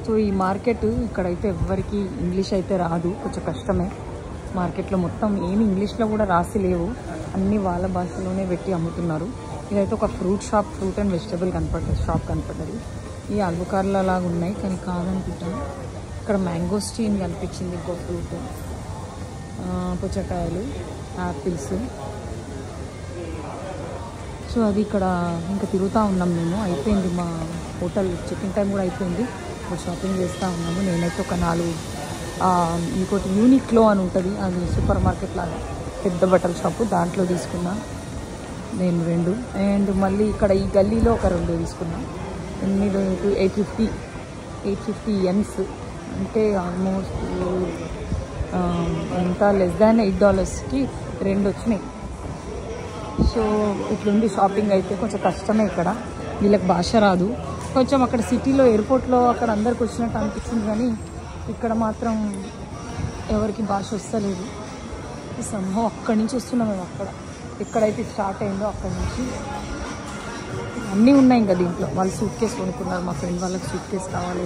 So ఈ market ఇక్కడైతే ఎవ్వరికి ఇంగ్లీష్ అయితే రాదు, కొంచెం కష్టమే. మార్కెట్లో మొత్తం ఏమి ఇంగ్లీష్లో కూడా రాసి లేవు, అన్నీ వాళ్ళ భాషలోనే పెట్టి అమ్ముతున్నారు. ఇదైతే ఒక fruit shop, fruit and vegetable shop కనపడ్డది. ఈ ఆల్బుకార్ల లాగా ఉన్నాయి కానీ కాదనుకుంటాను. ఇక్కడ మ్యాంగోస్టీన్ కనిపించింది, ఇంకో ఫ్రూట్, పుచ్చకాయలు, యాపిల్స్. సో అది ఇక్కడ ఇంకా తిరుగుతూ ఉన్నాం మేము. అయిపోయింది మా హోటల్ చెకింగ్ టైం కూడా అయిపోయింది. ఇప్పుడు షాపింగ్ చేస్తూ ఉన్నాము. నేనైతే ఒక 4 ఇంకోటి యూనిక్లో అని ఉంటుంది, అది సూపర్ మార్కెట్ లాగా పెద్ద బట్టల షాపు, దాంట్లో తీసుకున్నా నేను 2. అండ్ మళ్ళీ ఇక్కడ ఈ గల్లీలో ఒక 2 తీసుకున్నా. ఎన్ని 850 యెన్స్ అంటే ఆల్మోస్ట్ ఎంత లెస్ దాన్ $8కి 2 వచ్చినాయి. సో ఇట్లుంది షాపింగ్. అయితే కొంచెం కష్టమే ఇక్కడ, వీళ్ళకి భాష రాదు. కొంచెం అక్కడ సిటీలో ఎయిర్పోర్ట్లో అక్కడ అందరికి వచ్చినట్టు అనిపించింది, కానీ ఇక్కడ మాత్రం ఎవరికి భాష వస్తలేదు. సంభవం అక్కడి నుంచి వస్తున్నాం మేము. అక్కడ ఎక్కడైతే స్టార్ట్ అయిందో అక్కడి నుంచి అన్నీ ఉన్నాయి. ఇంకా దీంట్లో వాళ్ళు సూట్ కేసు కొనుక్కున్నారు, మా ఫ్రెండ్ వాళ్ళకి సూట్ కేసు కావాలి.